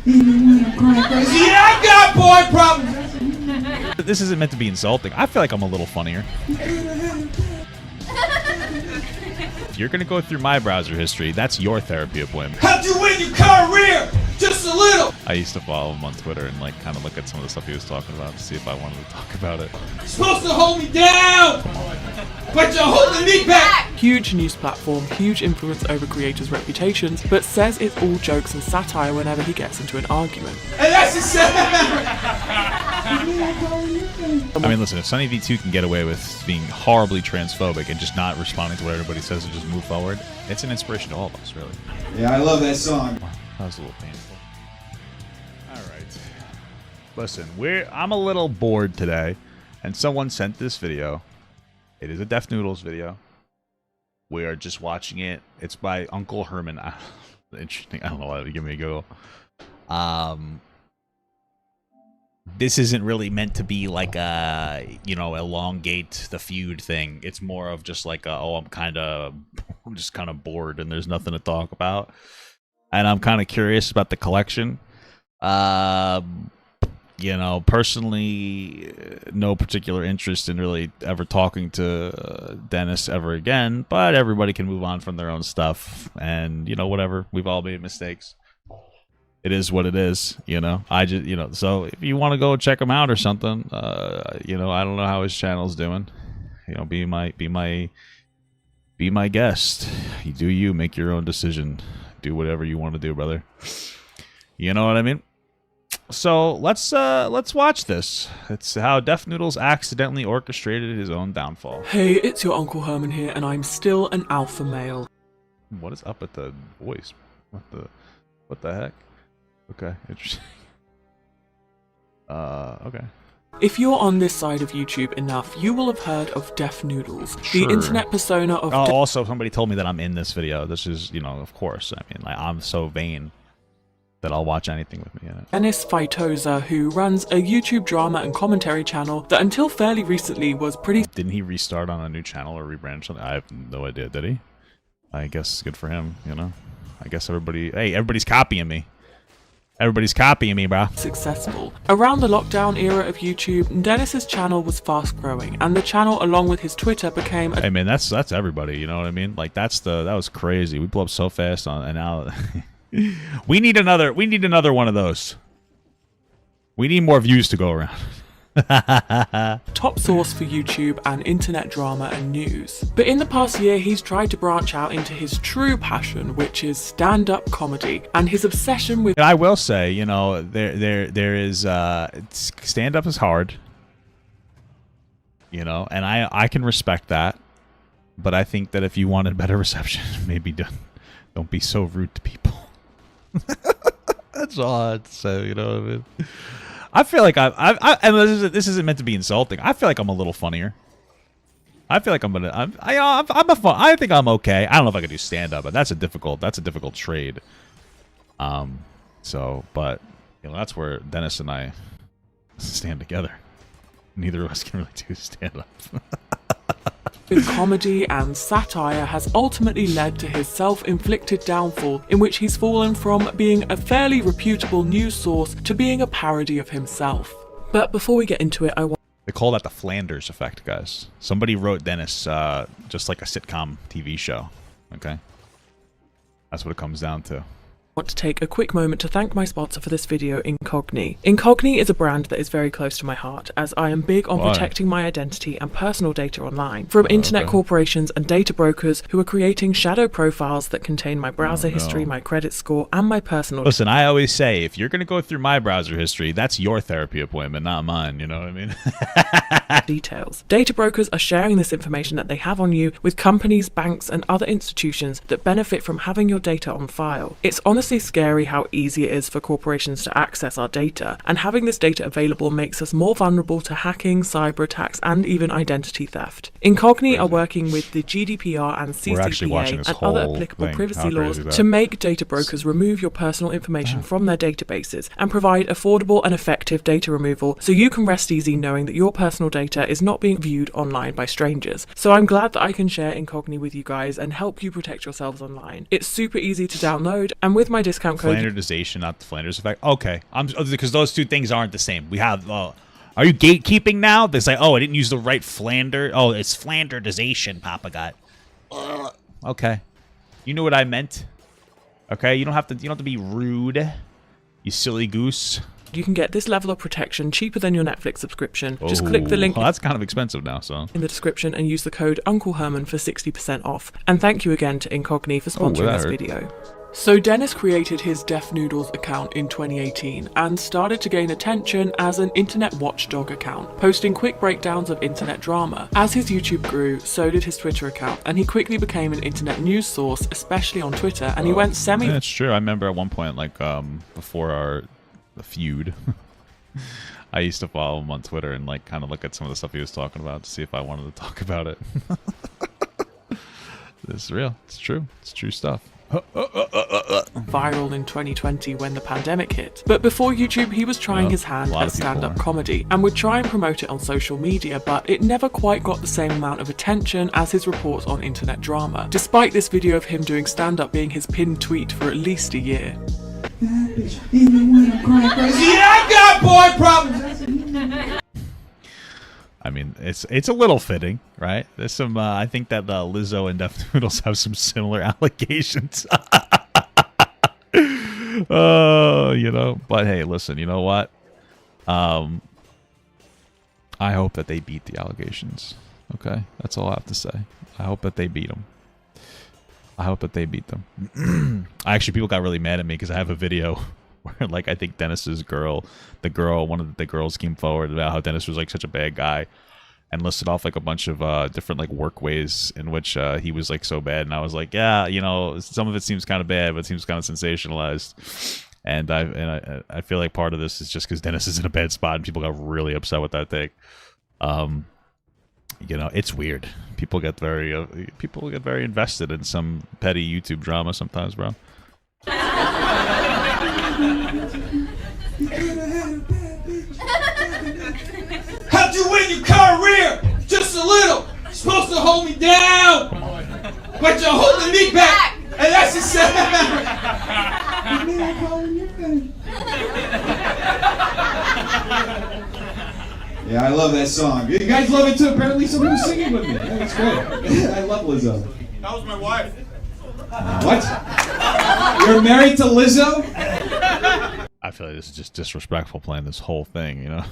Even when I'm crying crazy, yeah, I got boy problems. This isn't meant to be insulting. I feel like I'm a little funnier. If you're gonna go through my browser history, that's your therapy appointment. How'd you win your career? Just a little. I used to follow him on Twitter and like kind of look at some of the stuff he was talking about to see if I wanted to talk about it. You're supposed to hold me down, but you're holding me back. Huge news platform, huge influence over creators' reputations, but says it's all jokes and satire whenever he gets into an argument. And that's insane. I mean, listen, if Sunny V2 can get away with being horribly transphobic and just not responding to what everybody says and just move forward, it's an inspiration to all of us, really. Yeah, I love that song. That was a little painful. All right. Listen, I'm a little bored today, and someone sent this video. It is a Death Noodles video. We are just watching it. It's by Uncle Herman. Interesting. I don't know why to give me a giggle. This isn't really meant to be like a, elongate the feud thing. It's more of just like I'm just kind of bored and there's nothing to talk about. And I'm kind of curious about the collection. Personally, no particular interest in really ever talking to Dennis ever again, but everybody can move on from their own stuff. And, whatever. We've all made mistakes. It is what it is, I just, so if you want to go check him out or something, I don't know how his channel's doing. Be my guest. You do you, make your own decision. Do whatever you want to do, brother. You know what I mean? So let's watch this. It's how Def Noodles accidentally orchestrated his own downfall. Hey, it's your Uncle Herman here, and I'm still an alpha male. What is up with the voice? What the heck? Okay, interesting. Okay. If you're on this side of YouTube enough, you will have heard of Def Noodles, Sure. the internet persona of also, somebody told me that I'm in this video. This is, of course. I mean, I'm so vain that I'll watch anything with me in it. Dennis Faitosa, who runs a YouTube drama and commentary channel that until fairly recently was pretty... Didn't he restart on a new channel or rebrand something? I have no idea, did he? I guess good for him, I guess everybody's copying me. Everybody's copying me, bro. Successful. Around the lockdown era of YouTube, Dennis's channel was fast growing, and the channel, along with his Twitter, became a... Hey man, that's everybody, you know what I mean? Like that was crazy. We blew up so fast and now we need another one of those. We need more views to go around. top source for YouTube and internet drama and news. But in the past year, he's tried to branch out into his true passion, which is stand-up comedy, and his obsession with... I will say, there is stand-up is hard, and I can respect that, but I think that if you wanted better reception, maybe don't be so rude to people. That's all I have to say, you know what I mean? I feel like and this isn't meant to be insulting. I feel like I'm a little funnier. I feel like I think I'm okay. I don't know if I could do stand up, but that's a difficult trade. But that's where Dennis and I stand together. Neither of us can really do stand up. With comedy and satire has ultimately led to his self-inflicted downfall, in which he's fallen from being a fairly reputable news source to being a parody of himself. But before we get into it, They call that the Flanders effect, guys. Somebody wrote Dennis just like a sitcom TV show. Okay? That's what it comes down to. want to take a quick moment to thank my sponsor for this video, Incogni. Incogni is a brand that is very close to my heart, as I am big on protecting my identity and personal data online from internet corporations and data brokers who are creating shadow profiles that contain my browser history, my credit score, and my personal... Listen, I always say, if you're going to go through my browser history, that's your therapy appointment, not mine, you know what I mean? details. Data brokers are sharing this information that they have on you with companies, banks, and other institutions that benefit from having your data on file. It's honestly scary how easy it is for corporations to access our data, and having this data available makes us more vulnerable to hacking, cyber attacks, and even identity theft. Incogni are working with the GDPR and CCPA and other applicable privacy laws to make data brokers remove your personal information from their databases and provide affordable and effective data removal, so you can rest easy knowing that your personal data is not being viewed online by strangers. So I'm glad that I can share Incogni with you guys and help you protect yourselves online. It's super easy to download, and with my my discount code. Flanderization, not the Flanders effect. Okay, because those two things aren't the same. We have. Are you gatekeeping now? They say, oh, I didn't use the right Flander. Oh, it's Flanderization. Papa got. Okay, you knew what I meant. Okay, you don't have to be rude. You silly goose. You can get this level of protection cheaper than your Netflix subscription. Just click the link that's kind of expensive now, so in the description and use the code Uncle Herman for 60% off. And thank you again to Incogni for sponsoring this video. So Dennis created his Def Noodles account in 2018 and started to gain attention as an internet watchdog account, posting quick breakdowns of internet drama. As his YouTube grew, so did his Twitter account, and he quickly became an internet news source, especially on Twitter, and he went semi- That's true. I remember at one point, like, before the feud, I used to follow him on Twitter and, like, kind of look at some of the stuff he was talking about to see if I wanted to talk about it. This is real. It's true. It's true stuff. Viral in 2020 when the pandemic hit. But before YouTube, he was trying his hand at stand-up comedy and would try and promote it on social media, but it never quite got the same amount of attention as his reports on internet drama, despite this video of him doing stand-up being his pinned tweet for at least a year. Even when I'm crying crazy, I got boy problems. I mean, it's a little fitting, right? There's some. I think that Lizzo and Death Noodles have some similar allegations. You know. But hey, listen. You know what? I hope that they beat the allegations. Okay, that's all I have to say. I hope that they beat them. I hope that they beat them. Actually, people got really mad at me because I have a video where, like, I think Dennis's girl, one of the girls came forward about how Dennis was, like, such a bad guy and listed off, like, a bunch of different, like, work ways in which he was, like, so bad. And I was like, yeah, you know, some of it seems kind of bad, but it seems kind of sensationalized. And I feel like part of this is just because Dennis is in a bad spot and people got really upset with that thing. You know, it's weird. People get very invested in some petty YouTube drama sometimes, bro. How'd you win your career? Just a little. Supposed to hold me down, but you're holding me back, and that's the sound. Yeah, I love that song. You guys love it too. Apparently, someone was singing with me. That's great. I love Lizzo. That was my wife. What? You're married to Lizzo? I feel like this is just disrespectful playing this whole thing, you know?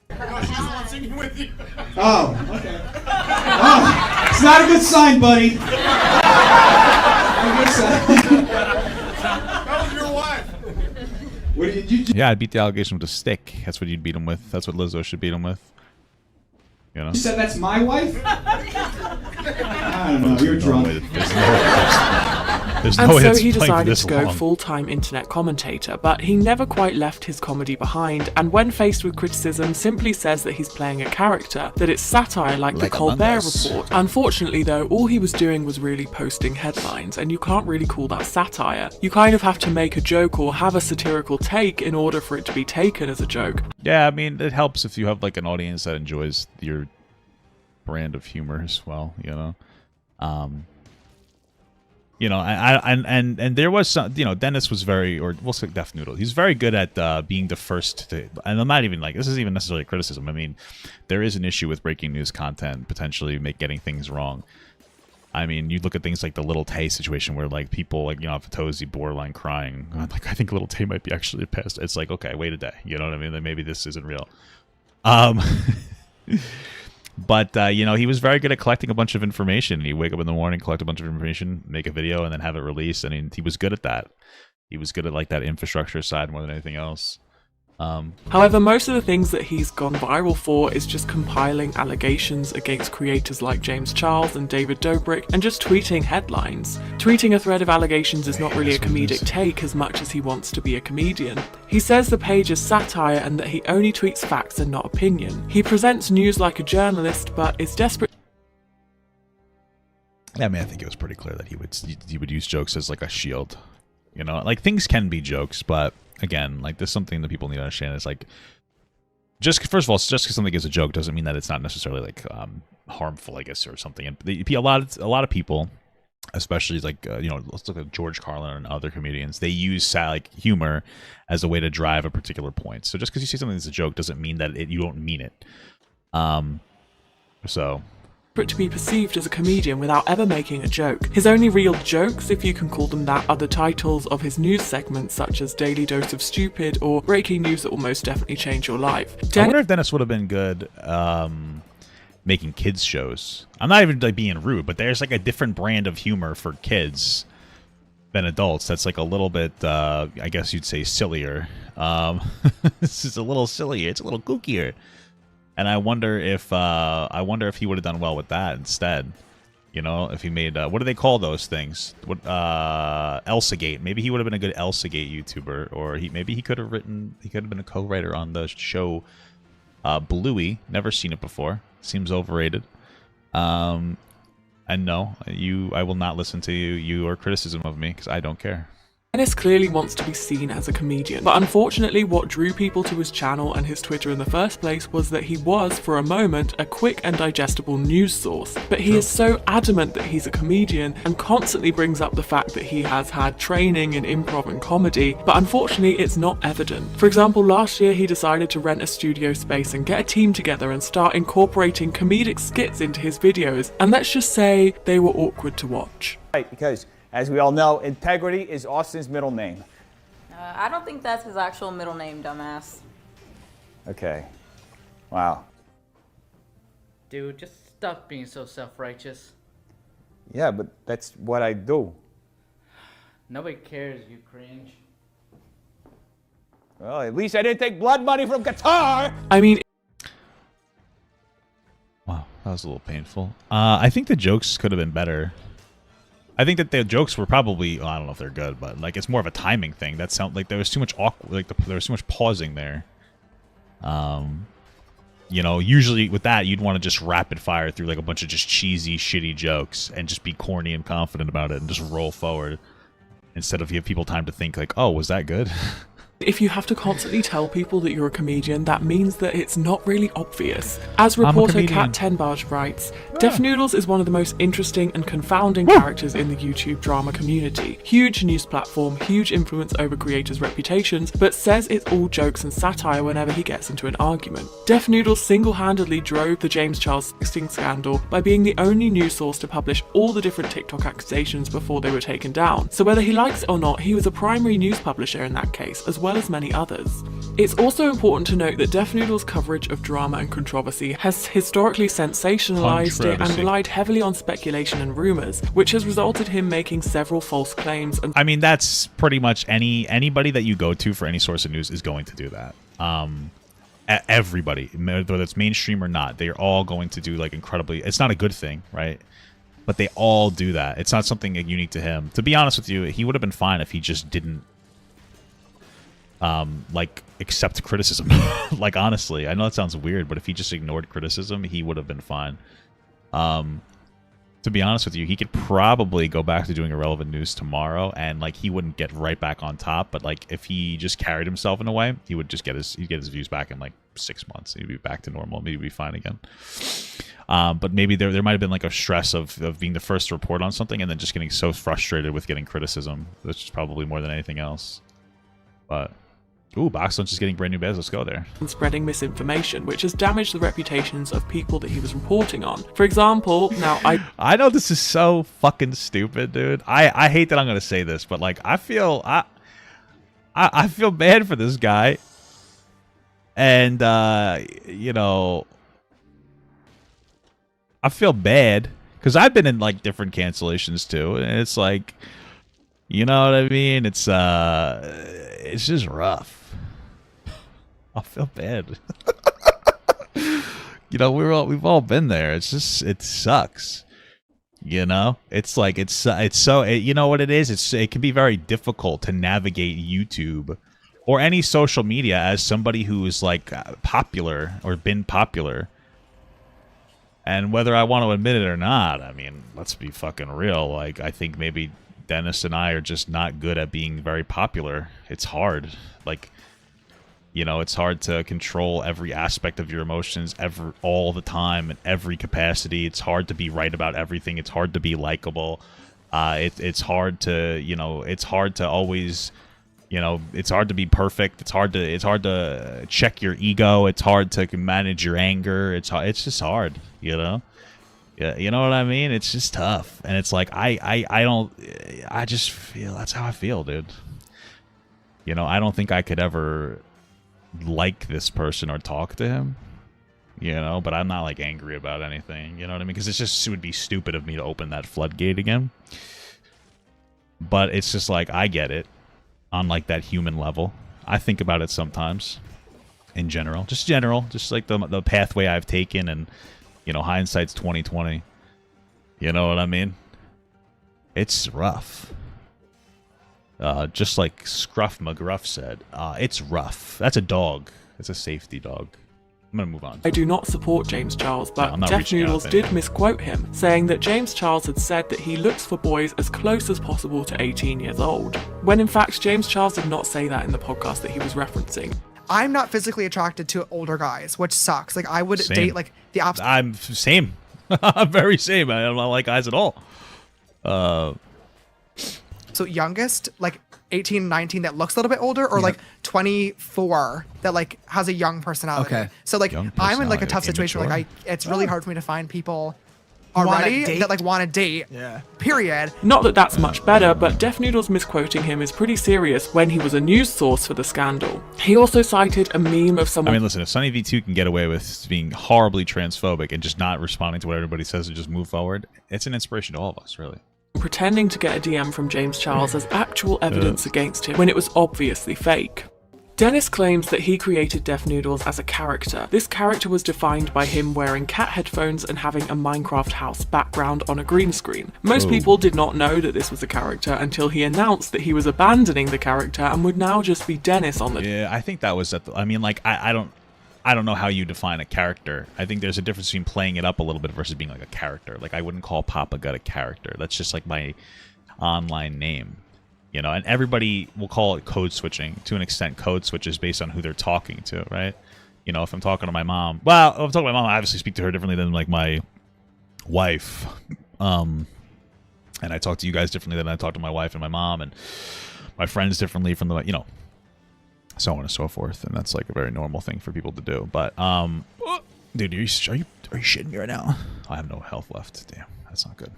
No, she's the one singing with you. Oh, okay. Oh, it's not a good sign, buddy. Not a good sign. That was your wife. What did you? Yeah, I'd beat the allegation with a stick. That's what you'd beat him with. That's what Lizzo should beat him with. You know? You said that's my wife? I don't know. You're drunk. There's And no way so it's he playing decided this to go long. full-time internet commentator, but he never quite left his comedy behind, and when faced with criticism simply says that he's playing a character, that it's satire like the Colbert Report. Unfortunately though, all he was doing was really posting headlines, and you can't really call that satire. You kind of have to make a joke or have a satirical take in order for it to be taken as a joke. Yeah, I mean, it helps if you have, like, an audience that enjoys your brand of humor as well, you know? You know, and there was some, you know, Dennis was very, or we'll say Def Noodles, he's very good at being the first to, and I'm not even like, this isn't even necessarily a criticism. I mean, there is an issue with breaking news content, potentially getting things wrong. I mean, you look at things like the Little Tay situation where, like, people, like, you know, Fatozzi borderline crying. I'm like, I think Little Tay might be actually pissed. It's like, okay, wait a day. You know what I mean? Then maybe this isn't real. But, you know, he was very good at collecting a bunch of information. He'd wake up in the morning, collect a bunch of information, make a video, and then have it released. I mean, he was good at that. He was good at, like, that infrastructure side more than anything else. However, most of the things that he's gone viral for is just compiling allegations against creators like James Charles and David Dobrik and just tweeting headlines. Tweeting a thread of allegations is not really a comedic take as much as he wants to be a comedian. He says the page is satire and that he only tweets facts and not opinion. He presents news like a journalist, but is desperate. Yeah, I mean, I think it was pretty clear that he would use jokes as, like, a shield. You know, like, things can be jokes, but again, like, there's something that people need to understand. It's like, first of all, just because something is a joke doesn't mean that it's not necessarily, like, harmful, I guess, or something. And a lot of people, especially like let's look at George Carlin and other comedians. They use like humor as a way to drive a particular point. So just because you say something that's a joke doesn't mean that you don't mean it. So For it to be perceived as a comedian without ever making a joke. His only real jokes, if you can call them that, are the titles of his news segments such as Daily Dose of Stupid or Breaking News That Will Most Definitely Change Your Life. I wonder if Dennis would have been good making kids shows. I'm not even like being rude, but there's like a different brand of humor for kids than adults. That's like a little bit, I guess you'd say, sillier. This is a little sillier. It's a little kookier. And I wonder if he would have done well with that instead. You know, if he made what do they call those things? What Elsagate? Maybe he would have been a good Elsagate YouTuber, or maybe he could have been a co-writer on the show Bluey. Never seen it before. Seems overrated. And no, I will not listen to your criticism of me because I don't care. Dennis clearly wants to be seen as a comedian, but unfortunately what drew people to his channel and his Twitter in the first place was that he was, for a moment, a quick and digestible news source. But he is so adamant that he's a comedian and constantly brings up the fact that he has had training in improv and comedy, but unfortunately it's not evident. For example, last year he decided to rent a studio space and get a team together and start incorporating comedic skits into his videos, and let's just say they were awkward to watch. Right, because as we all know, integrity is Austin's middle name. I don't think that's his actual middle name, dumbass. Okay. Wow. Dude, just stop being so self-righteous. Yeah, but that's what I do. Nobody cares, you cringe. Well, at least I didn't take blood money from Qatar! I mean, Wow, that was a little painful. I think the jokes could have been better. I think that the jokes were probably, I don't know if they're good, but like it's more of a timing thing. That sound like there was too much awkward, like there was too much pausing there. You know, usually with that you'd want to just rapid fire through like a bunch of just cheesy, shitty jokes and just be corny and confident about it and just roll forward instead of give people time to think like, oh, was that good? if you have to constantly tell people that you're a comedian, that means that it's not really obvious. As reporter Kat Tenbarge writes, Def Noodles is one of the most interesting and confounding characters in the YouTube drama community. Huge news platform, huge influence over creators' reputations, but says it's all jokes and satire whenever he gets into an argument. Def Noodles single-handedly drove the James Charles sexting scandal by being the only news source to publish all the different TikTok accusations before they were taken down. So whether he likes it or not, he was a primary news publisher in that case, as well as many others. It's also important to note that Def Noodles' coverage of drama and controversy has historically sensationalized it and relied heavily on speculation and rumors, which has resulted in him making several false claims. And I mean, that's pretty much anybody that you go to for any source of news is going to do that. Everybody, whether it's mainstream or not, they're all going to do like incredibly. It's not a good thing, right? But they all do that. It's not something unique to him. To be honest with you, he would have been fine if he just didn't like accept criticism. Like, honestly, I know that sounds weird, but if he just ignored criticism, he would have been fine. To be honest with you, he could probably go back to doing irrelevant news tomorrow and like he wouldn't get right back on top, but like if he just carried himself in a way, he would just get his views back in like 6 months. He'd be back to normal, maybe be fine again. But maybe there might have been like a stress of being the first to report on something and then just getting so frustrated with getting criticism. That's just probably more than anything else. But ooh, Box Lunch is getting brand new beds. Let's go there. And spreading misinformation, which has damaged the reputations of people that he was reporting on. For example, now I know this is so fucking stupid, dude. I hate that I'm gonna say this, but like I feel bad for this guy. And you know, I feel bad because I've been in like different cancellations too, and it's like, you know what I mean? It's just rough. I feel bad. You know, we've all been there. It's just, it sucks. You know, it's like it's so you know what it is. It can be very difficult to navigate YouTube or any social media as somebody who is like popular or been popular. And whether I want to admit it or not, I mean, let's be fucking real. Like, I think maybe Dennis and I are just not good at being very popular. It's hard. Like, you know, it's hard to control every aspect of your emotions all the time in every capacity. It's hard to be right about everything. It's hard to be likable. It's hard to, you know, it's hard to always, you know, it's hard to be perfect. It's hard to check your ego. It's hard to manage your anger. It's just hard, you know. Yeah, you know what I mean? It's just tough, and it's like I just feel that's how I feel, dude. You know, I don't think I could ever like this person or talk to him, you know, but I'm not like angry about anything, you know what I mean? Because it would be stupid of me to open that floodgate again. But it's just like, I get it on like that human level. I think about it sometimes in general, just like the pathway I've taken, and you know, hindsight's 20/20. You know what I mean? It's rough. Just like Scruff McGruff said, it's rough. That's a dog. It's a safety dog. I'm gonna move on. I do not support James Charles, but I'm not Death reaching out Noodles to did anyone. misquote him, saying that James Charles had said that he looks for boys as close as possible to 18 years old, when in fact James Charles did not say that in the podcast that he was referencing. I'm not physically attracted to older guys, which sucks. Like, I would Same. date like the opposite. I'm same. I'm very same. I don't like guys at all. So youngest, like 18, 19 that looks a little bit older, or like 24 that like has a young personality. Okay. So like Young I'm in like a personality, tough situation where like it's really hard for me to find people already date? that like want to date. Yeah. Period. Not that that's much better, but Death Noodles misquoting him is pretty serious when he was a news source for the scandal. He also cited a meme of I someone mean, listen, if Sunny V2 can get away with being horribly transphobic and just not responding to what everybody says and just move forward, it's an inspiration to all of us, really. pretending to get a DM from James Charles as actual evidence against him when it was obviously fake. Dennis claims that he created Def Noodles as a character. This character was defined by him wearing cat headphones and having a Minecraft house background on a green screen. Most people did not know that this was a character until he announced that he was abandoning the character and would now just be Dennis on the... Yeah, I think that was at the... I mean, like, I don't know how you define a character. I think there's a difference between playing it up a little bit versus being like a character. Like, I wouldn't call Papa Gut a character. That's just like my online name. You know, and everybody will call it code switching. To an extent, code switches based on who they're talking to, right? You know, if I'm talking to my mom, well, if I'm talking to my mom, I obviously speak to her differently than like my wife. And I talk to you guys differently than I talk to my wife and my mom, and my friends differently from the, you know, so on and so forth. And that's like a very normal thing for people to do. But, dude, are you shitting me right now? I have no health left. Damn, that's not good.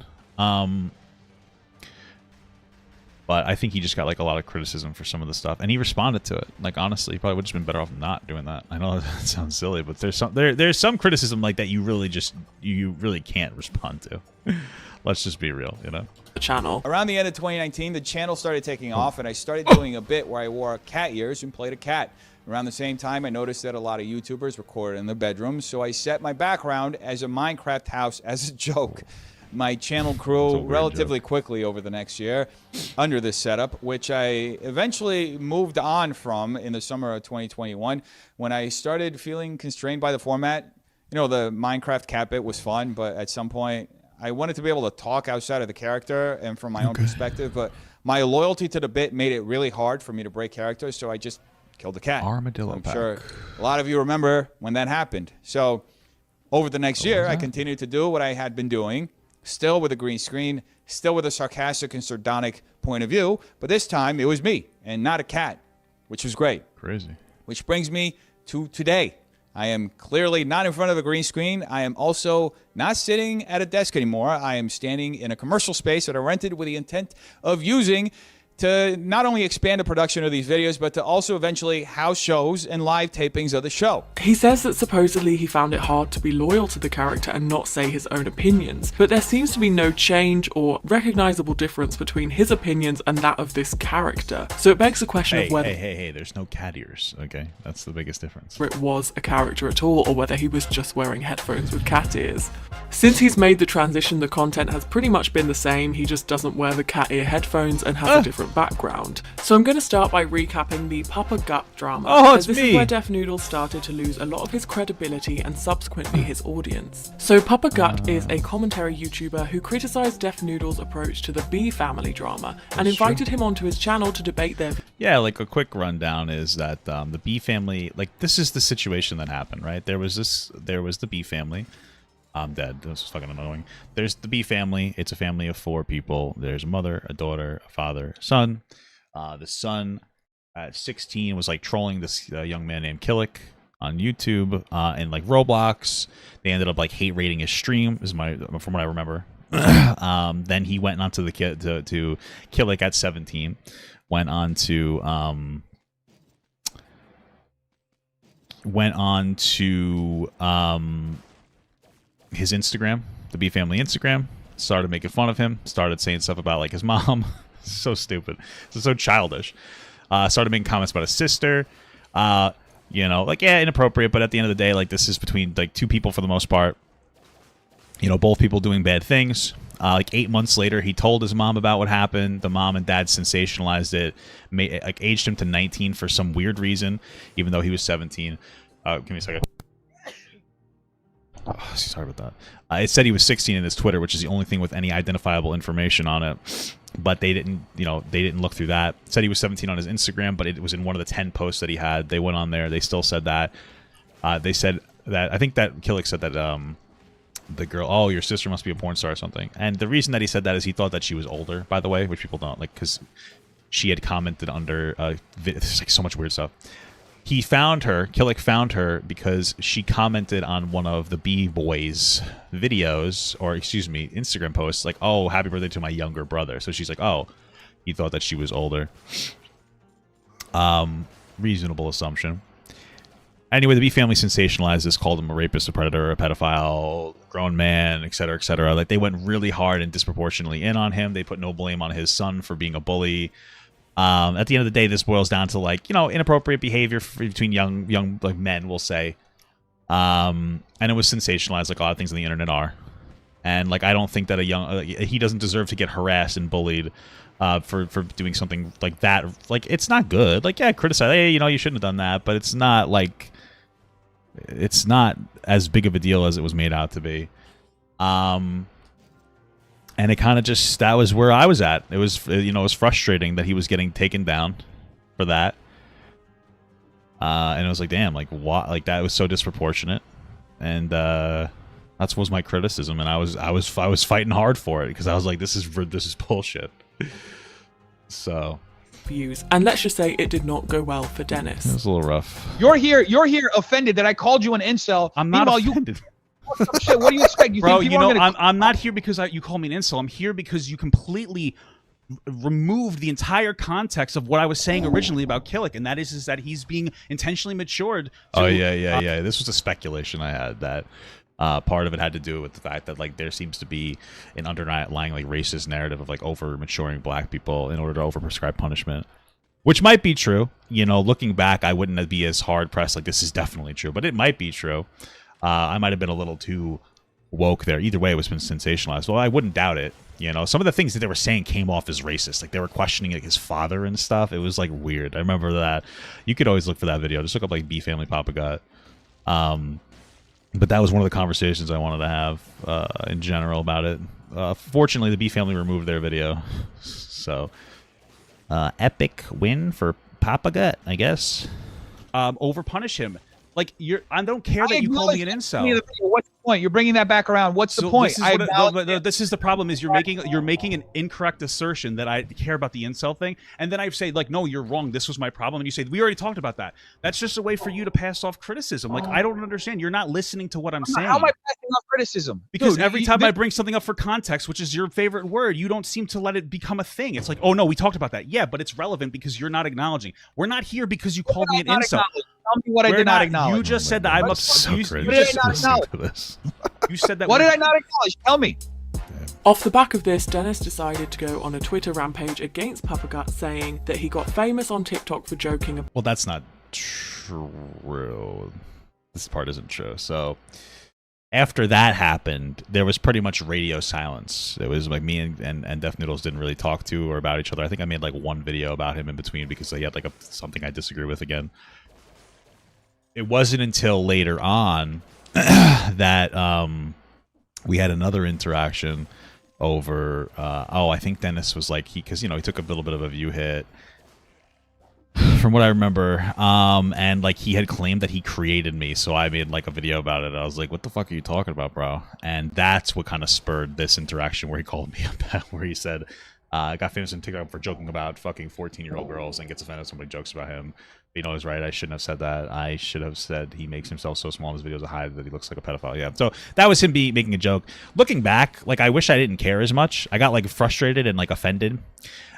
But I think he just got like a lot of criticism for some of the stuff, and he responded to it. Like, honestly, he probably would have just been better off not doing that. I know that sounds silly, but there's some criticism like that you really can't respond to. Let's just be real, you know. channel. Around the end of 2019, the channel started taking off, and I started doing a bit where I wore cat ears and played a cat. Around the same time, I noticed that a lot of YouTubers recorded in their bedrooms, so I set my background as a Minecraft house as a joke. My channel grew relatively quickly over the next year under this setup, which I eventually moved on from in the summer of 2021 when I started feeling constrained by the format. You know, the Minecraft cat bit was fun, but at some point I wanted to be able to talk outside of the character and from my own perspective, but my loyalty to the bit made it really hard for me to break characters, so I just killed the cat. Armadillo I'm pack. sure a lot of you remember when that happened. So over the next year, I continued to do what I had been doing, still with a green screen, still with a sarcastic and sardonic point of view, but this time it was me and not a cat, which was great. Crazy. Which brings me to today. I am clearly not in front of a green screen. I am also not sitting at a desk anymore. I am standing in a commercial space that I rented with the intent of using to not only expand the production of these videos, but to also eventually house shows and live tapings of the show. He says that supposedly he found it hard to be loyal to the character and not say his own opinions, but there seems to be no change or recognizable difference between his opinions and that of this character. So it begs the question of whether Hey, there's no cat ears, okay? That's the biggest difference. it was a character at all or whether he was just wearing headphones with cat ears. Since he's made the transition, the content has pretty much been the same. He just doesn't wear the cat ear headphones and has a different background. So I'm going to start by recapping the Papa Gut drama. Oh, it's this me. is where Def Noodles started to lose a lot of his credibility and subsequently his audience. So Papa Gut is a commentary YouTuber who criticized Def Noodles' approach to the B family drama and invited him onto his channel to debate their Yeah, like a quick rundown is that the B family, like this is the situation that happened, right? There was the B family. I'm dead. This is fucking annoying. There's the B family. It's a family of 4 people. There's a mother, a daughter, a father, a son. The son at 16 was like trolling this young man named Killick on YouTube and like Roblox. They ended up like hate rating his stream. This is from what I remember. Then he went on to the to Killick at 17. Went on to his Instagram, the B family Instagram. Started making fun of him. Started saying stuff about like his mom. So stupid. So childish. Started making comments about his sister. You know, like, yeah, inappropriate, but at the end of the day, like, this is between like 2 people for the most part. You know, both people doing bad things. Like 8 months later, he told his mom about what happened. The mom and dad sensationalized it, like aged him to 19 for some weird reason, even though he was 17. Give me a second. Oh, sorry about that. It said he was 16 in his Twitter, which is the only thing with any identifiable information on it. But they didn't, you know, they didn't look through that. It said he was 17 on his Instagram, but it was in one of the 10 posts that he had. They went on there. They still said that. They said that, I think that Killick said that the girl, oh, your sister must be a porn star or something. And the reason that he said that is he thought that she was older, by the way, which people don't, like, because she had commented under, there's like so much weird stuff. He found her, Killick found her because she commented on one of the B-Boys videos, or excuse me, Instagram posts, like, oh, happy birthday to my younger brother. So she's like, oh, he thought that she was older. Reasonable assumption. Anyway, the B family sensationalized this, called him a rapist, a predator, a pedophile, grown man, etc., etc. Like, they went really hard and disproportionately in on him. They put no blame on his son for being a bully. At the end of the day, this boils down to, like, you know, inappropriate behavior between young like men, we'll say. And it was sensationalized, like a lot of things on the internet are. And like, I don't think that he doesn't deserve to get harassed and bullied for doing something like that. Like, it's not good. Like, yeah, criticize. Hey, you know, you shouldn't have done that. But it's not like, it's not as big of a deal as it was made out to be. And it kind of just, that was where I was at. It was, you know, it was frustrating that he was getting taken down for that. And it was like, damn, like, what? Like, that was so disproportionate. And that was my criticism. And I was fighting hard for it because I was like, this is bullshit. So. Views. And let's just say it did not go well for Dennis. It was a little rough. You're here offended that I called you an incel. I'm not offended. Shit, what do you expect? Bro, you know, I'm not here because you call me an incel. I'm here because you completely removed the entire context of what I was saying originally about Killick, and that is that he's being intentionally matured. Oh, yeah. This was a speculation I had that part of it had to do with the fact that, like, there seems to be an underlying, like, racist narrative of, like, over-maturing black people in order to over-prescribe punishment. Which might be true. You know, looking back, I wouldn't be as hard-pressed, like, this is definitely true, but it might be true. I might have been a little too woke there. Either way, it was been sensationalized. Well, I wouldn't doubt it. You know, some of the things that they were saying came off as racist. Like, they were questioning, like, his father and stuff. It was, like, weird. I remember that. You could always look for that video. Just look up, like, B Family Papa Gut. But that was one of the conversations I wanted to have in general about it. Fortunately, the B Family removed their video. So, epic win for Papa Gut, I guess. Overpunish him. Like, I don't care that you call me an incel. What's the point? You're bringing that back around. What's the point? This is the problem: is you're making an incorrect assertion that I care about the incel thing, and then I say, like, no, you're wrong. This was my problem, and you say we already talked about that. That's just a way for you to pass off criticism. Like, I don't understand. You're not listening to what I'm saying. How am I passing off criticism? Because every time I bring something up for context, which is your favorite word, you don't seem to let it become a thing. It's like, oh no, we talked about that. Yeah, but it's relevant because you're not acknowledging. We're not here because you called me an incel. Tell me what I did not acknowledge. You just said that I'm upset. You said that. What did I not acknowledge? Tell me. Off the back of this, Dennis decided to go on a Twitter rampage against Papa Gut, saying that he got famous on TikTok for joking about. Well, that's not true. This part isn't true. So after that happened, there was pretty much radio silence. It was like me and Def Noodles didn't really talk to or about each other. I think I made like one video about him in between because he had like something I disagree with again. It wasn't until later on that we had another interaction over I think Dennis was like, because, you know, he took a little bit of a view hit, from what I remember. And like he had claimed that he created me, so I made like a video about it. I was like, "What the fuck are you talking about, bro?" And that's what kind of spurred this interaction where he called me up, where he said, "I got famous on TikTok for joking about fucking 14-year-old girls and gets offended if somebody jokes about him." You know, he's right. I shouldn't have said that. I should have said he makes himself so small in his videos to hide that he looks like a pedophile. Yeah. So that was him making a joke. Looking back, like I wish I didn't care as much. I got like frustrated and like offended.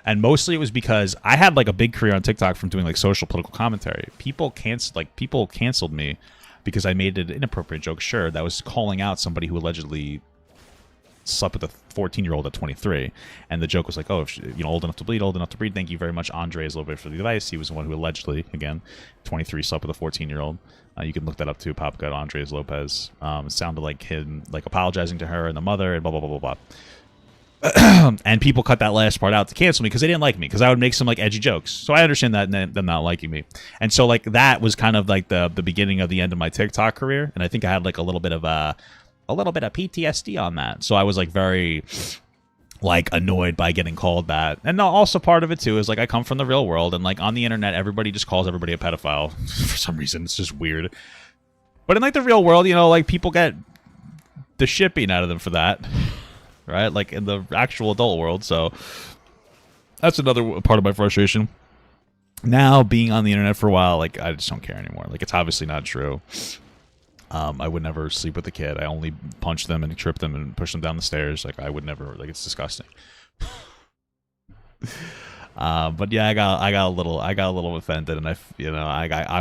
And mostly it was because I had like a big career on TikTok from doing like social political commentary. People canceled me because I made an inappropriate joke, sure, that was calling out somebody who allegedly slept with a 14-year-old at 23, and the joke was like, "Oh, if you know, old enough to bleed, old enough to breed. Thank you very much, Andre is a little bit for the advice." He was the one who allegedly, again, 23, slept with a 14-year-old. You can look that up too. Pop got Andres Lopez. It sounded like him like apologizing to her and the mother and blah blah blah blah blah. And people cut that last part out to cancel me because they didn't like me because I would make some like edgy jokes. So I understand that and them not liking me. And so like that was kind of like the beginning of the end of my TikTok career. And I think I had like a little bit of PTSD on that. So I was like very like annoyed by getting called that. And also part of it too is like I come from the real world, and like on the internet everybody just calls everybody a pedophile for some reason. It's just weird. But in like the real world, you know, like people get the shit beaten out of them for that. Right? Like in the actual adult world. So that's another part of my frustration. Now being on the internet for a while, like I just don't care anymore. Like it's obviously not true. I would never sleep with a kid. I only punch them and trip them and push them down the stairs. Like I would never. Like it's disgusting. But yeah, I got a little offended, and I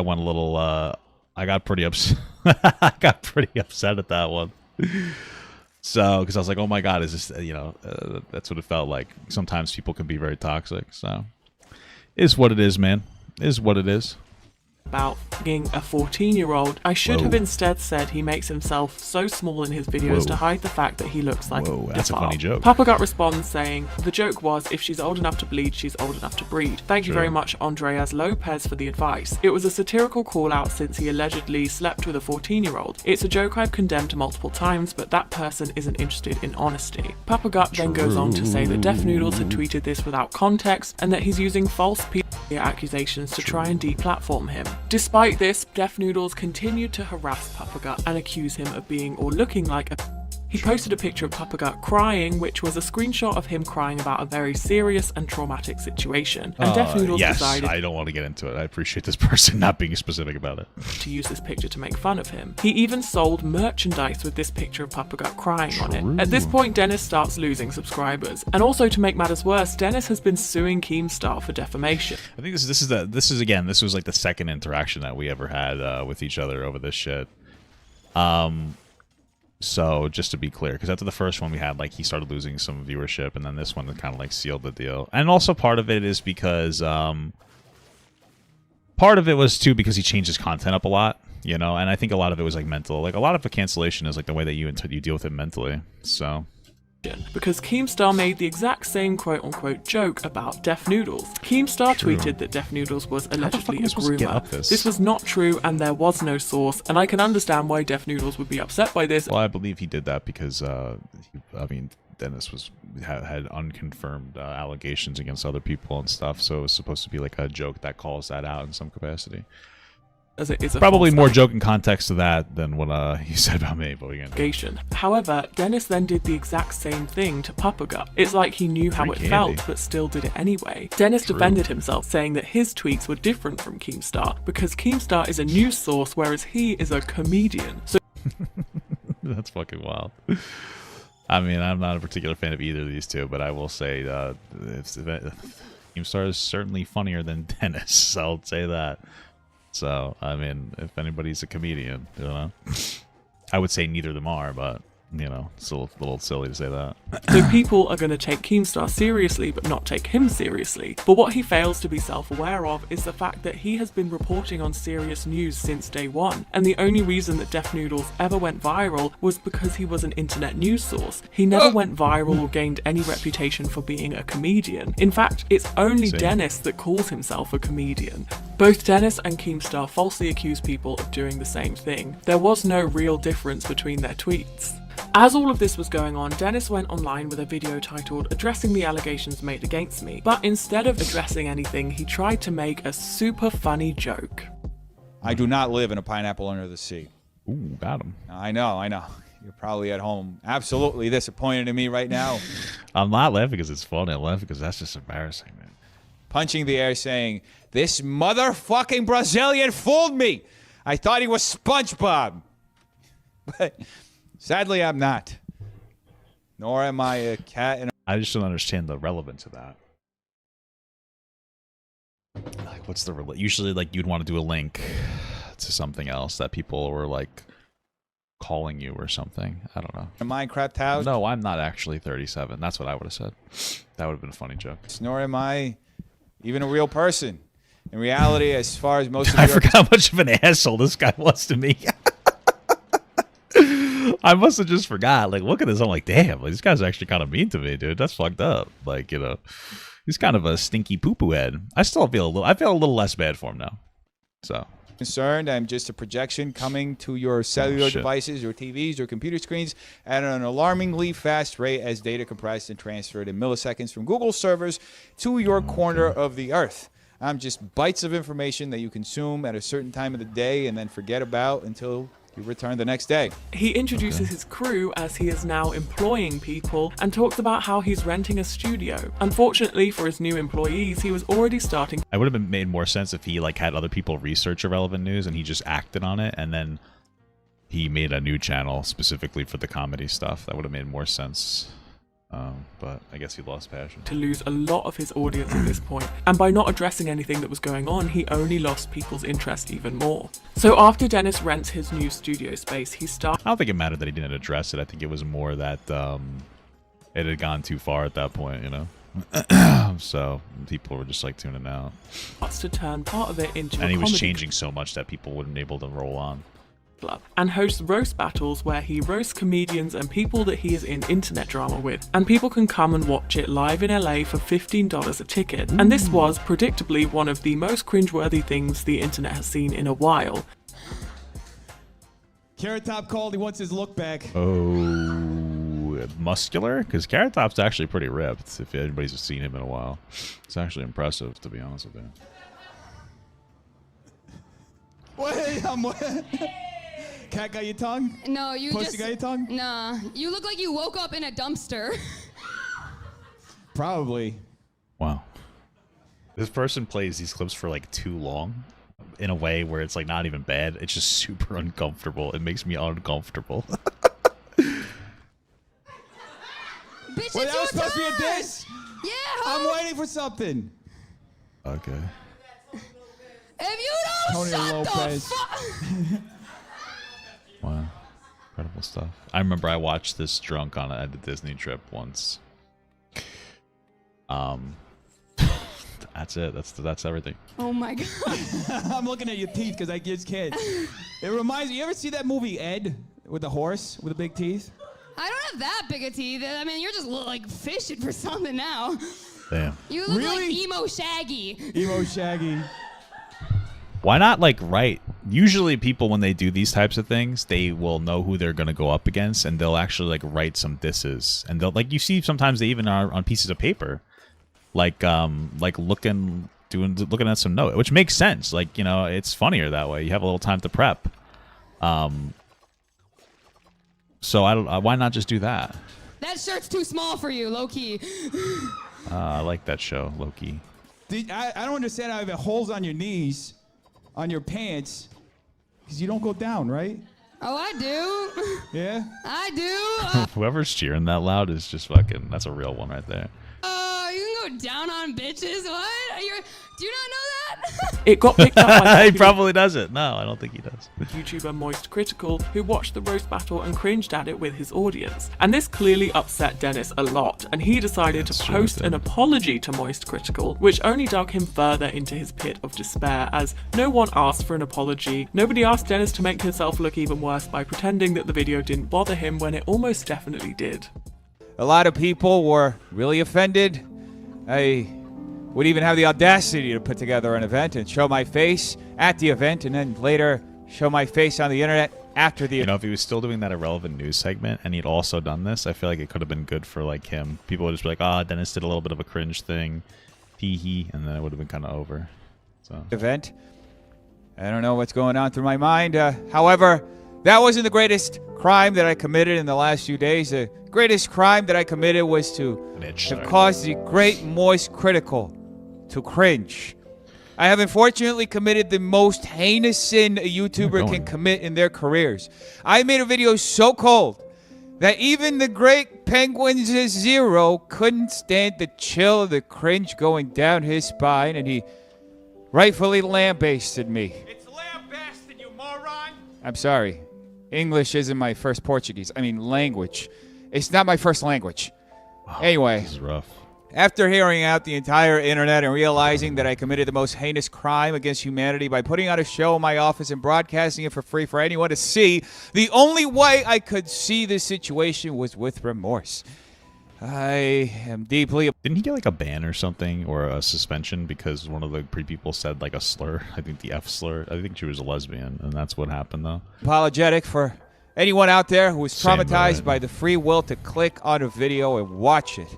went a little. I got pretty upset. I got pretty upset at that one. So because I was like, oh my god, is this? That's what it felt like. Sometimes people can be very toxic. So, is what it is, man. Is what it is. About being a 14-year-old, I should have instead said he makes himself so small in his videos to hide the fact that he looks like that's a funny joke. Papa Gut responds saying, "The joke was, if she's old enough to bleed, she's old enough to breed. Thank you very much, Andreas Lopez, for the advice. It was a satirical call-out since he allegedly slept with a 14-year-old. It's a joke I've condemned multiple times, but that person isn't interested in honesty." Papa Gut then goes on to say that Def Noodles had tweeted this without context, and that he's using false accusations to try and deplatform him. Despite this, Def Noodles continued to harass Papa Gut and accuse him of being or looking like a... He posted a picture of Papa Gut crying, which was a screenshot of him crying about a very serious and traumatic situation. And Def Noodles decided... I don't want to get into it. I appreciate this person not being specific about it. ...to use this picture to make fun of him. He even sold merchandise with this picture of Papa Gut crying on it. At this point, Dennis starts losing subscribers. And also, to make matters worse, Dennis has been suing Keemstar for defamation. I think this was like the second interaction that we ever had with each other over this shit. So just to be clear, because after the first one we had, like, he started losing some viewership, and then this one kind of like sealed the deal. And also part of it is because part of it was too because he changed his content up a lot, you know. And I think a lot of it was like mental. Like a lot of the cancellation is like the way that you deal with it mentally. So. Because Keemstar made the exact same quote-unquote joke about Def Noodles. Keemstar tweeted that Def Noodles was allegedly a groomer. This was not true, and there was no source, and I can understand why Def Noodles would be upset by this. Well, I believe he did that because, Dennis had unconfirmed allegations against other people and stuff, so it was supposed to be like a joke that calls that out in some capacity. As it is probably more joke in context to that than what he said about me, but again. However, Dennis then did the exact same thing to Papa Gut. It's like he knew how it felt, but still did it anyway. Dennis defended himself, saying that his tweets were different from Keemstar, because Keemstar is a news source, whereas he is a comedian. So that's fucking wild. I mean, I'm not a particular fan of either of these two, but I will say Keemstar is certainly funnier than Dennis, I'll say that. So, I mean, if anybody's a comedian, you know, I would say neither of them are, but, you know, it's a little silly to say that. So people are going to take Keemstar seriously, but not take him seriously. But what he fails to be self-aware of is the fact that he has been reporting on serious news since day one. And the only reason that Def Noodles ever went viral was because he was an internet news source. He never went viral or gained any reputation for being a comedian. In fact, it's only Dennis that calls himself a comedian. Both Dennis and Keemstar falsely accuse people of doing the same thing. There was no real difference between their tweets. As all of this was going on, Dennis went online with a video titled "Addressing the Allegations Made Against Me," but instead of addressing anything, he tried to make a super funny joke. I do not live in a pineapple under the sea. Ooh, got him. I know. You're probably at home absolutely disappointed in me right now. I'm not laughing because it's funny. I'm laughing because that's just embarrassing, man. Punching the air saying, "This motherfucking Brazilian fooled me. I thought he was SpongeBob." But sadly, I'm not. Nor am I a cat in a... I just don't understand the relevance of that. Like, what's the... Usually, like, you'd want to do a link to something else that people were, like, calling you or something. I don't know. A Minecraft house? No, I'm not actually 37. That's what I would have said. That would have been a funny joke. Nor am I even a real person. In reality, as far as most of I you forgot how much of an asshole this guy was to me. I must have just forgot. Like, look at this. I'm like, damn, like, this guy's actually kind of mean to me, dude. That's fucked up. Like, you know, he's kind of a stinky poo-poo head. I still feel I feel a little less bad for him now. So... concerned, I'm just a projection coming to your cellular devices, your TVs, your computer screens at an alarmingly fast rate as data compressed and transferred in milliseconds from Google servers to your corner of the earth. I'm just bites of information that you consume at a certain time of the day and then forget about until you return the next day. He introduces his crew as he is now employing people and talks about how he's renting a studio. Unfortunately for his new employees, he was already starting. I would have been made more sense if he like had other people research irrelevant news and he just acted on it and then he made a new channel specifically for the comedy stuff. That would have made more sense. But I guess he lost passion. To lose a lot of his audience at this point, and by not addressing anything that was going on, he only lost people's interest even more. So after Dennis rents his new studio space, he starts... I don't think it mattered that he didn't address it. I think it was more that it had gone too far at that point, you know? So people were just like tuning out. ...to turn part of it into and a he was comedy changing so much that people wouldn't be able to roll on. And hosts roast battles where he roasts comedians and people that he is in internet drama with, and people can come and watch it live in LA for $15 a ticket. And this was predictably one of the most cringeworthy things the internet has seen in a while. Carrot Top called, he wants his look back. Oh, muscular? Because Carrot Top's actually pretty ripped, if anybody's seen him in a while. It's actually impressive, to be honest with you. Wait, Cat got your tongue? No, you Pussy got your tongue? Nah, you look like you woke up in a dumpster. Probably. Wow. This person plays these clips for like too long in a way where it's like not even bad. It's just super uncomfortable. It makes me uncomfortable. Bitch, Wait, that was supposed to be a diss? Yeah, I'm waiting for something. Okay. If you don't Tony shut Lopez. the fuck... Wow. Incredible stuff. I remember I watched this drunk on a Disney trip once. That's it. That's everything. Oh my god. I'm looking at your teeth because I just can't. It reminds me, you ever see that movie Ed with the horse with the big teeth? I don't have that big of teeth. I mean, you're just like fishing for something now. Damn. You look Really? like emo Shaggy. Emo Shaggy. Why not like write? Usually people when they do these types of things, they will know who they're gonna go up against and they'll actually like write some disses. And they'll like you see sometimes they even are on pieces of paper. Like looking at some note, which makes sense. Like, you know, it's funnier that way. You have a little time to prep. So why not just do that? That shirt's too small for you, low key. I like that show, Loki. I don't understand how you have holes on your knees, on your pants, because you don't go down, right? Oh, I do. Yeah? I do. Whoever's cheering that loud is just fucking, that's a real one right there. You can go down on bitches. What? Do you not know that? It got picked up by He probably doesn't. No, I don't think he does. YouTuber Moist Critical, who watched the roast battle and cringed at it with his audience. And this clearly upset Dennis a lot, and he decided to post an apology to Moist Critical, which only dug him further into his pit of despair, as no one asked for an apology. Nobody asked Dennis to make himself look even worse by pretending that the video didn't bother him when it almost definitely did. A lot of people were really offended. I would even have the audacity to put together an event and show my face at the event and then later show my face on the internet after the You know, if he was still doing that irrelevant news segment and he'd also done this, I feel like it could have been good for like him. People would just be like, "Ah, Dennis did a little bit of a cringe thing, hee hee," and then it would have been kind of over. So event. I don't know what's going on through my mind. However, that wasn't the greatest crime that I committed in the last few days. The greatest crime that I committed was to have caused the great moist critical to cringe. I have unfortunately committed the most heinous sin a YouTuber can commit in their careers. I made a video so cold that even the great Penguins Zero couldn't stand the chill of the cringe going down his spine, and he rightfully lambasted me. It's lambasted, you moron! I'm sorry. English isn't my first language. It's not my first language. Anyway. This is rough. After hearing out the entire internet and realizing that I committed the most heinous crime against humanity by putting out a show in my office and broadcasting it for free for anyone to see, the only way I could see this situation was with remorse. I am deeply... Didn't he get like a ban or something, or a suspension because one of the people said like a slur? I think the F slur. I think she was a lesbian, and that's what happened though. Apologetic for anyone out there who was Same, traumatized right. by the free will to click on a video and watch it.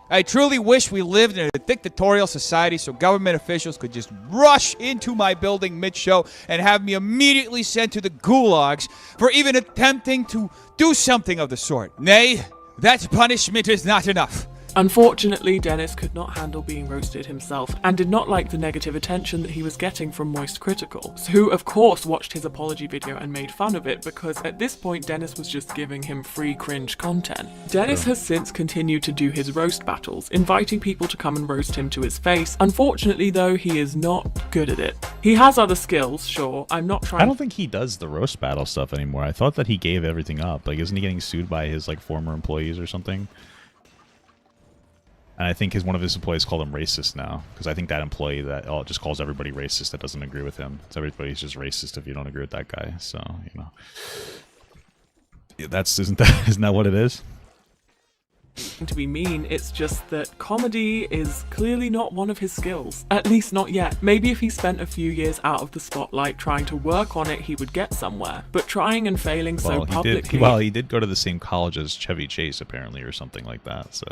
I truly wish we lived in a dictatorial society so government officials could just rush into my building mid-show and have me immediately sent to the gulags for even attempting to do something of the sort. Nay, that punishment is not enough. Unfortunately, Dennis could not handle being roasted himself and did not like the negative attention that he was getting from Moist Criticals, who of course watched his apology video and made fun of it because at this point Dennis was just giving him free cringe content. Dennis has since continued to do his roast battles, inviting people to come and roast him to his face. Unfortunately though, he is not good at it. He has other skills, sure. I don't think he does the roast battle stuff anymore. I thought that he gave everything up. Like, isn't he getting sued by his like former employees or something? And I think one of his employees called him racist now, because I think that employee that just calls everybody racist that doesn't agree with him. So everybody's just racist if you don't agree with that guy. So, you know, isn't that what it is? To be mean, it's just that comedy is clearly not one of his skills. At least not yet. Maybe if he spent a few years out of the spotlight trying to work on it, he would get somewhere. But trying and failing so publicly... He did go to the same college as Chevy Chase, apparently, or something like that, so...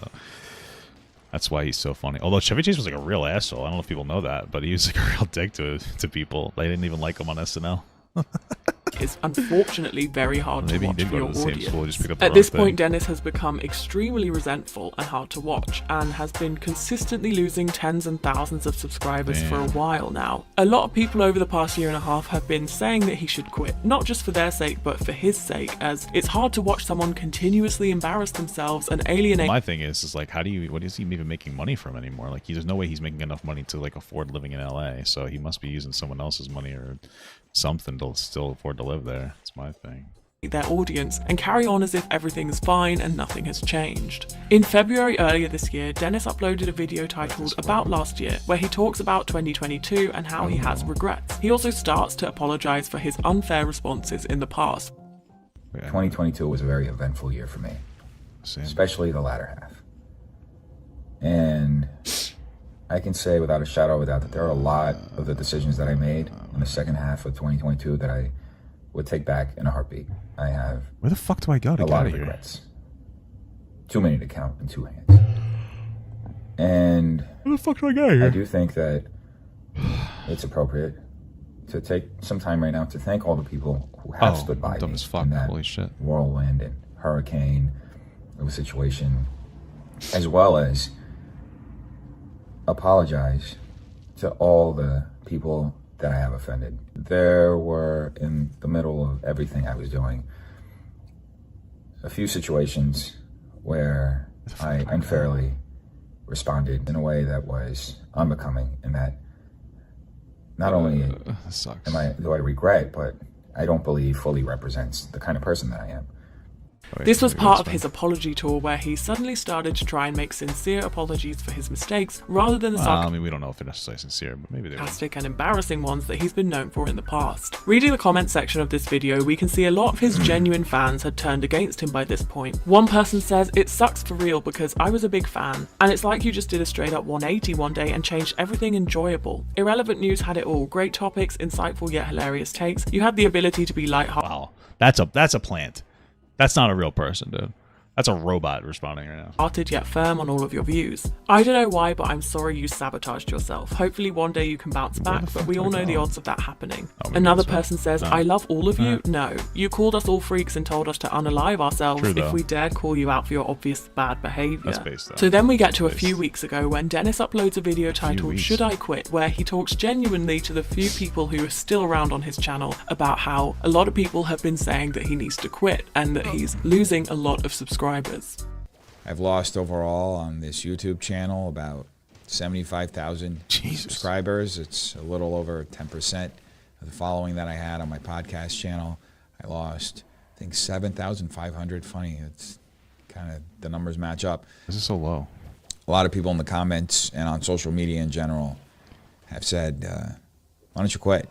That's why he's so funny. Although Chevy Chase was like a real asshole. I don't know if people know that, but he was like a real dick to people. They didn't even like him on SNL. It's unfortunately very hard to watch for your audience. At this point, Dennis has become extremely resentful and hard to watch, and has been consistently losing tens and thousands of subscribers for a while now. A lot of people over the past year and a half have been saying that he should quit, not just for their sake, but for his sake, as it's hard to watch someone continuously embarrass themselves and alienate. My thing is like, what is he even making money from anymore? Like, there's no way he's making enough money to like afford living in LA, so he must be using someone else's money or something to still afford to live there. That's my thing. Their audience and carry on as if everything is fine and nothing has changed. In February earlier this year, Dennis uploaded a video titled About Last Year, where he talks about 2022 and how he has regrets. He also starts to apologize for his unfair responses in the past. 2022 was a very eventful year for me, especially the latter half. And I can say without a shadow of a doubt that there are a lot of the decisions that I made in the second half of 2022 that I would take back in a heartbeat. I have Where the fuck do I go to a get lot out of of here? regrets. Too many to count in two hands. And where the fuck do I go here? I do think that it's appropriate to take some time right now to thank all the people who have stood by me in that whirlwind and hurricane of a situation, as well as apologize to all the people that I have offended. There were, in the middle of everything I was doing, a few situations where I unfairly responded in a way that was unbecoming, and that not only do I regret, but I don't believe fully represents the kind of person that I am. This was part of his apology tour, where he suddenly started to try and make sincere apologies for his mistakes, rather than the I mean, we don't know if they're necessarily sincere, but maybe they're sarcastic and embarrassing ones that he's been known for in the past. Reading the comment section of this video, we can see a lot of his genuine fans had turned against him by this point. One person says, "It sucks for real because I was a big fan, and it's like you just did a straight up 180 one day and changed everything enjoyable. Irrelevant news had it all. Great topics, insightful yet hilarious takes. You had the ability to be lighthearted." Wow. That's a plant. That's not a real person, dude. That's a robot responding right now. Started yet firm on all of your views. I don't know why, but I'm sorry you sabotaged yourself. Hopefully one day you can bounce back, but we all know the odds of that happening. Another person says, I love all of you. No, you called us all freaks and told us to unalive ourselves if we dared call you out for your obvious bad behavior. So then we get to a few weeks ago when Dennis uploads a video titled Should I Quit, where he talks genuinely to the few people who are still around on his channel about how a lot of people have been saying that he needs to quit and that he's losing a lot of subscribers. I've lost overall on this YouTube channel about 75,000 subscribers. It's a little over 10% of the following that I had on my podcast channel. I lost, I think, 7,500. Funny, it's kind of the numbers match up. This is so low. A lot of people in the comments and on social media in general have said, why don't you quit?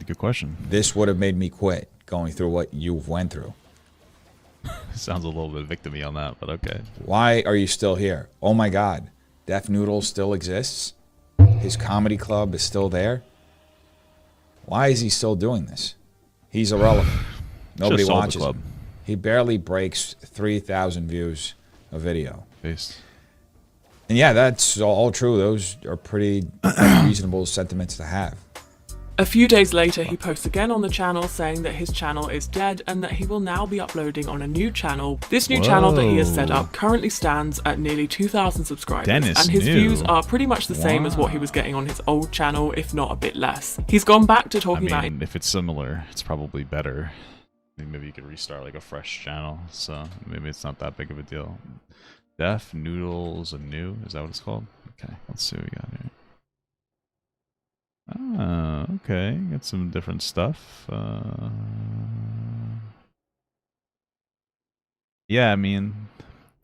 Good question. This would have made me quit going through what you've went through. Sounds a little bit victim-y on that, but okay. Why are you still here? Oh my God, Death Noodles still exists? His comedy club is still there? Why is he still doing this? He's irrelevant. Nobody watches him. He barely breaks 3,000 views a video. Peace. And yeah, that's all true. Those are pretty reasonable sentiments to have. A few days later, he posts again on the channel saying that his channel is dead and that he will now be uploading on a new channel. This new channel that he has set up currently stands at nearly 2,000 subscribers, and his views are pretty much the same as what he was getting on his old channel, if not a bit less. He's gone back to talking about... if it's similar, it's probably better. Maybe you could restart like a fresh channel, so maybe it's not that big of a deal. Def Noodles anew, is that what it's called? Okay, let's see what we got here. Ah, okay. Got some different stuff. Yeah, I mean,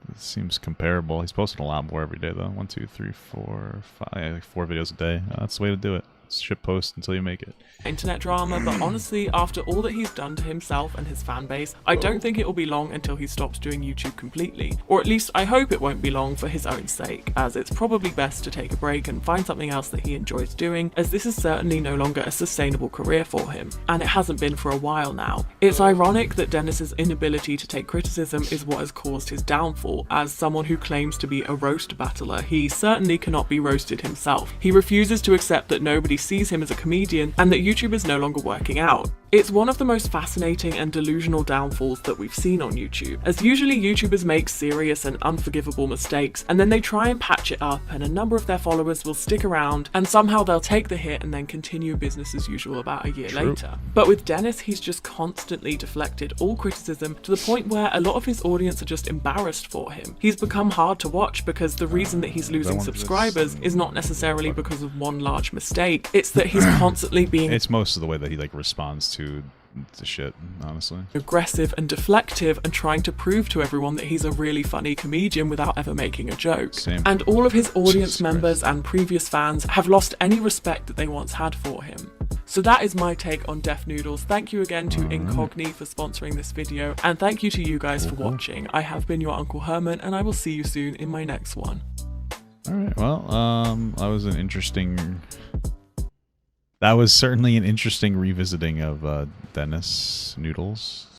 it seems comparable. He's posting a lot more every day, though. 1, 2, 3, 4, 5, like 4 videos a day. That's the way to do it. Shit post until you make it. Internet drama, but honestly, after all that he's done to himself and his fan base, I don't think it will be long until he stops doing YouTube completely. Or at least I hope it won't be long for his own sake, as it's probably best to take a break and find something else that he enjoys doing, as this is certainly no longer a sustainable career for him, and it hasn't been for a while now. It's ironic that Dennis's inability to take criticism is what has caused his downfall. As someone who claims to be a roast battler, he certainly cannot be roasted himself. He refuses to accept that nobody sees him as a comedian and that YouTube is no longer working out. It's one of the most fascinating and delusional downfalls that we've seen on YouTube, as usually YouTubers make serious and unforgivable mistakes and then they try and patch it up, and a number of their followers will stick around and somehow they'll take the hit and then continue business as usual about a year later. But with Dennis, he's just constantly deflected all criticism to the point where a lot of his audience are just embarrassed for him. He's become hard to watch because the reason that he's losing subscribers is not necessarily because of one large mistake, it's that he's constantly being... It's most of the way that he like responds to shit, honestly. Aggressive and deflective and trying to prove to everyone that he's a really funny comedian without ever making a joke. And all of his audience members and previous fans have lost any respect that they once had for him. So that is my take on Death Noodles. Thank you again to Incogni for sponsoring this video, and thank you to you guys for watching. I have been your Uncle Herman, and I will see you soon in my next one. Alright, well, that was an interesting... That was certainly an interesting revisiting of Dennis Noodles.